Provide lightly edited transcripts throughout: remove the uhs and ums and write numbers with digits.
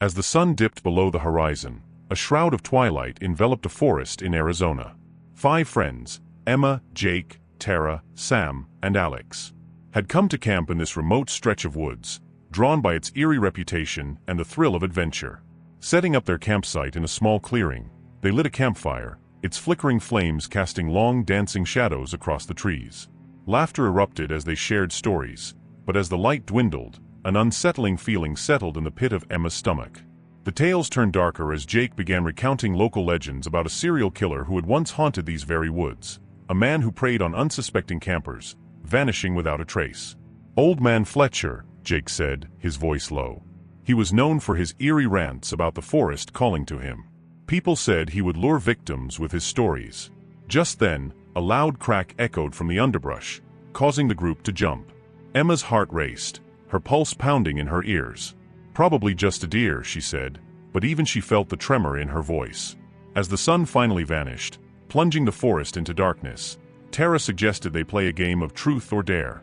As the sun dipped below the horizon, a shroud of twilight enveloped a forest in Arizona. 5 friends, Emma, Jake, Tara, Sam, and Alex, had come to camp in this remote stretch of woods, drawn by its eerie reputation and the thrill of adventure. Setting up their campsite in a small clearing, they lit a campfire, its flickering flames casting long dancing shadows across the trees. Laughter erupted as they shared stories, but as the light dwindled, an unsettling feeling settled in the pit of Emma's stomach. The tales turned darker as Jake began recounting local legends about a serial killer who had once haunted these very woods, a man who preyed on unsuspecting campers, vanishing without a trace. Old Man Fletcher, Jake said, his voice low. He was known for his eerie rants about the forest calling to him. People said he would lure victims with his stories. Just then, a loud crack echoed from the underbrush, causing the group to jump. Emma's heart raced, her pulse pounding in her ears. Probably just a deer, she said, but even she felt the tremor in her voice. As the sun finally vanished, plunging the forest into darkness, Tara suggested they play a game of truth or dare.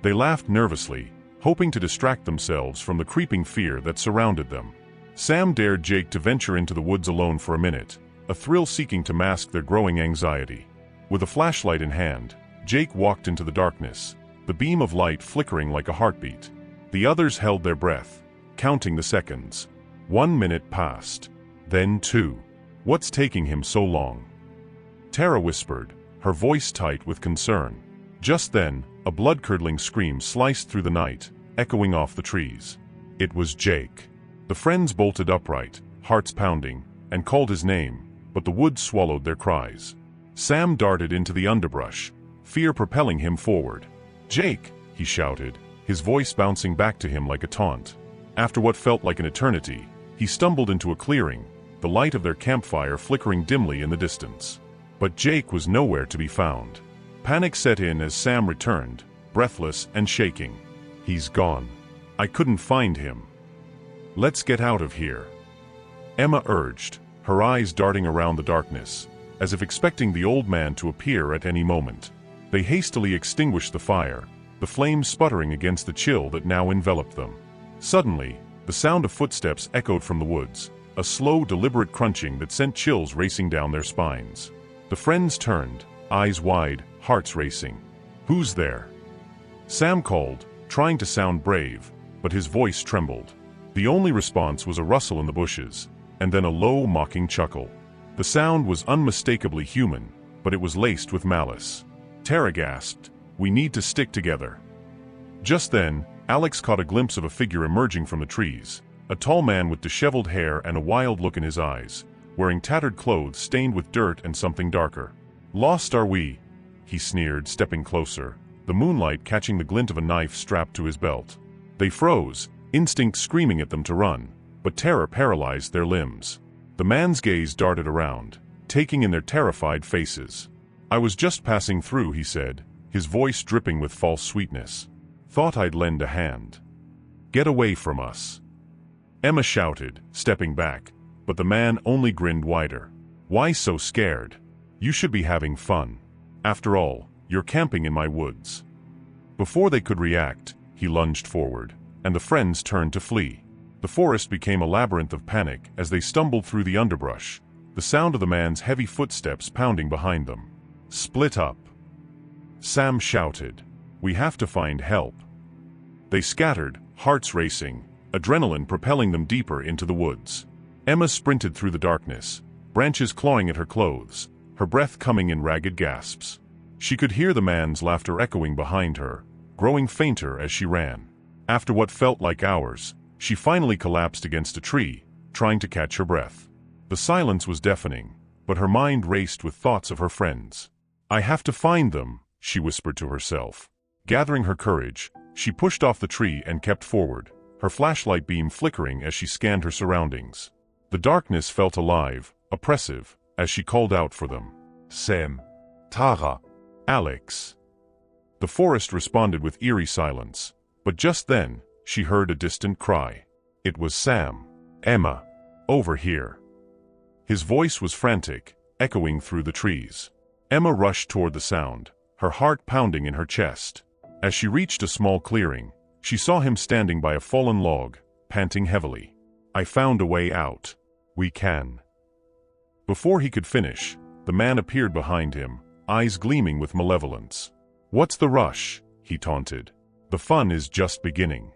They laughed nervously, hoping to distract themselves from the creeping fear that surrounded them. Sam dared Jake to venture into the woods alone for a minute, a thrill seeking to mask their growing anxiety. With a flashlight in hand, Jake walked into the darkness, the beam of light flickering like a heartbeat. The others held their breath, counting the seconds. 1 minute passed. Then 2. What's taking him so long? Tara whispered, her voice tight with concern. Just then, a blood-curdling scream sliced through the night, echoing off the trees. It was Jake. The friends bolted upright, hearts pounding, and called his name, but the woods swallowed their cries. Sam darted into the underbrush, fear propelling him forward. "Jake!" he shouted, his voice bouncing back to him like a taunt. After what felt like an eternity, he stumbled into a clearing, the light of their campfire flickering dimly in the distance. But Jake was nowhere to be found. Panic set in as Sam returned, breathless and shaking. "He's gone. I couldn't find him." "Let's get out of here," Emma urged, her eyes darting around the darkness, as if expecting the old man to appear at any moment. They hastily extinguished the fire, the flames sputtering against the chill that now enveloped them. Suddenly, the sound of footsteps echoed from the woods, a slow, deliberate crunching that sent chills racing down their spines. The friends turned, eyes wide, hearts racing. "Who's there?" Sam called, trying to sound brave, but his voice trembled. The only response was a rustle in the bushes, and then a low, mocking chuckle. The sound was unmistakably human, but it was laced with malice. Tara gasped, "We need to stick together." Just then, Alex caught a glimpse of a figure emerging from the trees, a tall man with disheveled hair and a wild look in his eyes, wearing tattered clothes stained with dirt and something darker. "Lost are we?" he sneered, stepping closer, the moonlight catching the glint of a knife strapped to his belt. They froze, instinct screaming at them to run, but terror paralyzed their limbs. The man's gaze darted around, taking in their terrified faces. "I was just passing through," he said, his voice dripping with false sweetness. "Thought I'd lend a hand." "Get away from us," Emma shouted, stepping back, but the man only grinned wider. "Why so scared? You should be having fun. After all, you're camping in my woods." Before they could react, he lunged forward, and the friends turned to flee. The forest became a labyrinth of panic as they stumbled through the underbrush, the sound of the man's heavy footsteps pounding behind them. "Split up," Sam shouted. "We have to find help." They scattered, hearts racing, adrenaline propelling them deeper into the woods. Emma sprinted through the darkness, branches clawing at her clothes, her breath coming in ragged gasps. She could hear the man's laughter echoing behind her, growing fainter as she ran. After what felt like hours, she finally collapsed against a tree, trying to catch her breath. The silence was deafening, but her mind raced with thoughts of her friends. "I have to find them," she whispered to herself. Gathering her courage, she pushed off the tree and kept forward, her flashlight beam flickering as she scanned her surroundings. The darkness felt alive, oppressive, as she called out for them. "Sam. Tara. Alex." The forest responded with eerie silence, but just then, she heard a distant cry. It was Sam. "Emma. Over here." His voice was frantic, echoing through the trees. Emma rushed toward the sound, her heart pounding in her chest. As she reached a small clearing, she saw him standing by a fallen log, panting heavily. I found a way out. We can. Before he could finish, the man appeared behind him, eyes gleaming with malevolence. What's the rush? He taunted. The fun is just beginning.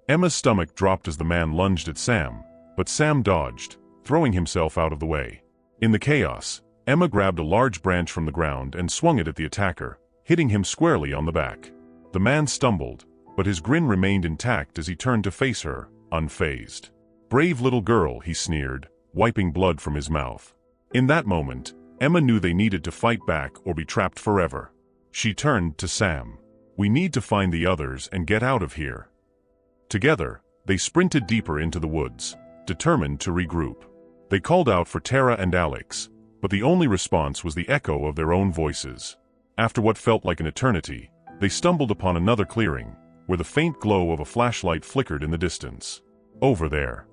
Emma's stomach dropped as the man lunged at Sam, but Sam dodged, throwing himself out of the way. In the chaos, Emma grabbed a large branch from the ground and swung it at the attacker, hitting him squarely on the back. The man stumbled, but his grin remained intact as he turned to face her, unfazed. Brave little girl, he sneered, wiping blood from his mouth. In that moment, Emma knew they needed to fight back or be trapped forever. She turned to Sam. We need to find the others and get out of here. Together, they sprinted deeper into the woods, determined to regroup. They called out for Tara and Alex, but the only response was the echo of their own voices. After what felt like an eternity, they stumbled upon another clearing, where the faint glow of a flashlight flickered in the distance. Over there.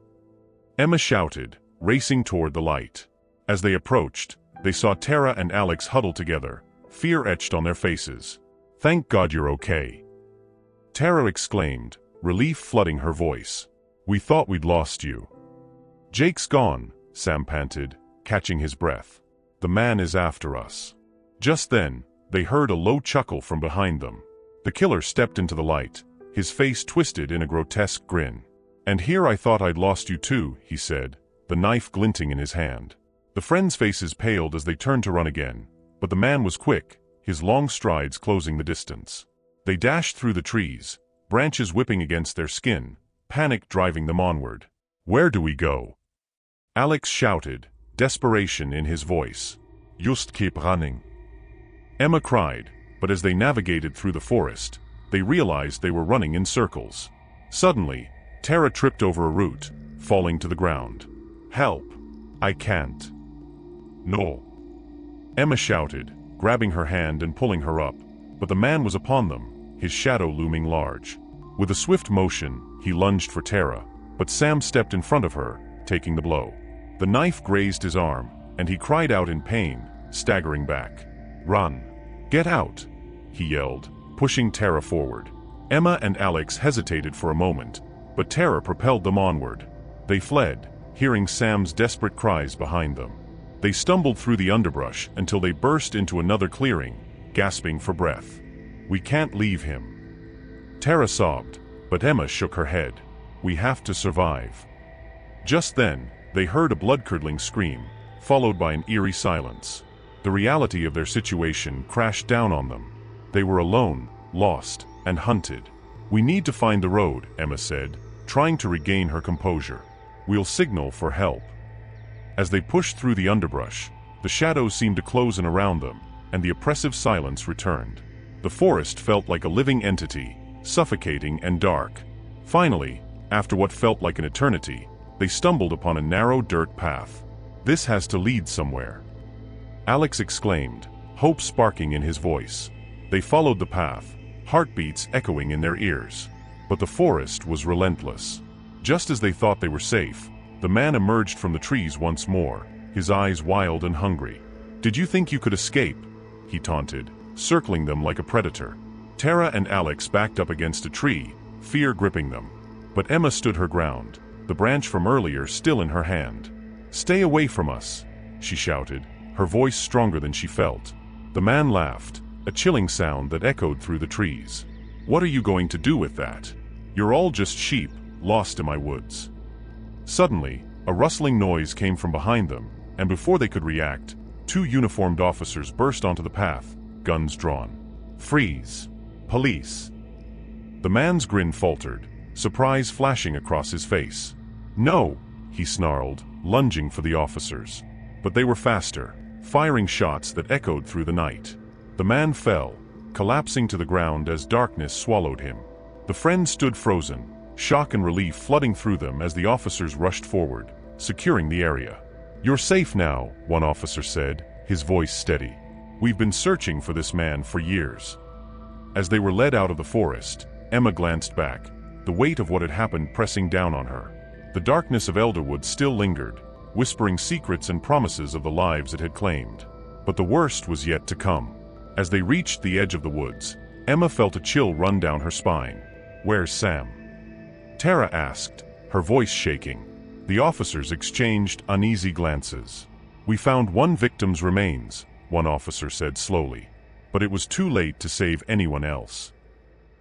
Emma shouted, racing toward the light. As they approached, they saw Tara and Alex huddled together, fear etched on their faces. Thank God you're okay. Tara exclaimed, relief flooding her voice. We thought we'd lost you. Jake's gone, Sam panted, catching his breath. The man is after us. Just then, they heard a low chuckle from behind them. The killer stepped into the light, his face twisted in a grotesque grin. And here I thought I'd lost you too, he said, the knife glinting in his hand. The friends' faces paled as they turned to run again, but the man was quick, his long strides closing the distance. They dashed through the trees, branches whipping against their skin, panic driving them onward. Where do we go? Alex shouted, desperation in his voice. Just keep running. Emma cried, but as they navigated through the forest, they realized they were running in circles. Suddenly, Tara tripped over a root, falling to the ground. Help! I can't. No. Emma shouted, grabbing her hand and pulling her up, but the man was upon them, his shadow looming large. With a swift motion, he lunged for Tara, but Sam stepped in front of her, taking the blow. The knife grazed his arm, and he cried out in pain, staggering back. Run! Get out! He yelled, pushing Tara forward. Emma and Alex hesitated for a moment, but Tara propelled them onward. They fled, hearing Sam's desperate cries behind them. They stumbled through the underbrush until they burst into another clearing, gasping for breath. We can't leave him. Tara sobbed, but Emma shook her head. We have to survive. Just then, they heard a blood-curdling scream, followed by an eerie silence. The reality of their situation crashed down on them. They were alone, lost, and hunted. We need to find the road, Emma said, trying to regain her composure. We'll signal for help. As they pushed through the underbrush, the shadows seemed to close in around them, and the oppressive silence returned. The forest felt like a living entity, suffocating and dark. Finally, after what felt like an eternity, they stumbled upon a narrow dirt path. This has to lead somewhere. Alex exclaimed, hope sparking in his voice. They followed the path, heartbeats echoing in their ears. But the forest was relentless. Just as they thought they were safe, the man emerged from the trees once more, his eyes wild and hungry. Did you think you could escape? He taunted, circling them like a predator. Tara and Alex backed up against a tree, fear gripping them. But Emma stood her ground, the branch from earlier still in her hand. Stay away from us, she shouted, her voice stronger than she felt. The man laughed, a chilling sound that echoed through the trees. What are you going to do with that? You're all just sheep, lost in my woods. Suddenly, a rustling noise came from behind them, and before they could react, two uniformed officers burst onto the path, guns drawn. Freeze! Police! The man's grin faltered, surprise flashing across his face. No! He snarled, lunging for the officers. But they were faster, firing shots that echoed through the night. The man fell, collapsing to the ground as darkness swallowed him. The friends stood frozen, shock and relief flooding through them as the officers rushed forward, securing the area. You're safe now, one officer said, his voice steady. We've been searching for this man for years. As they were led out of the forest, Emma glanced back, the weight of what had happened pressing down on her. The darkness of Elderwood still lingered, whispering secrets and promises of the lives it had claimed. But the worst was yet to come. As they reached the edge of the woods, Emma felt a chill run down her spine. Where's Sam? Tara asked, her voice shaking. The officers exchanged uneasy glances. "We found one victim's remains," one officer said slowly. "But it was too late to save anyone else."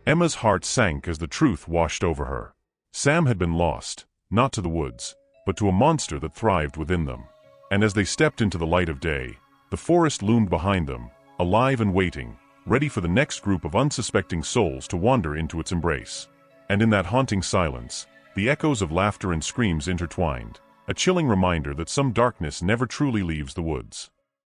Emma's heart sank as the truth washed over her. Sam had been lost, not to the woods, but to a monster that thrived within them. And as they stepped into the light of day, the forest loomed behind them, alive and waiting, ready for the next group of unsuspecting souls to wander into its embrace. And in that haunting silence, the echoes of laughter and screams intertwined, a chilling reminder that some darkness never truly leaves the woods.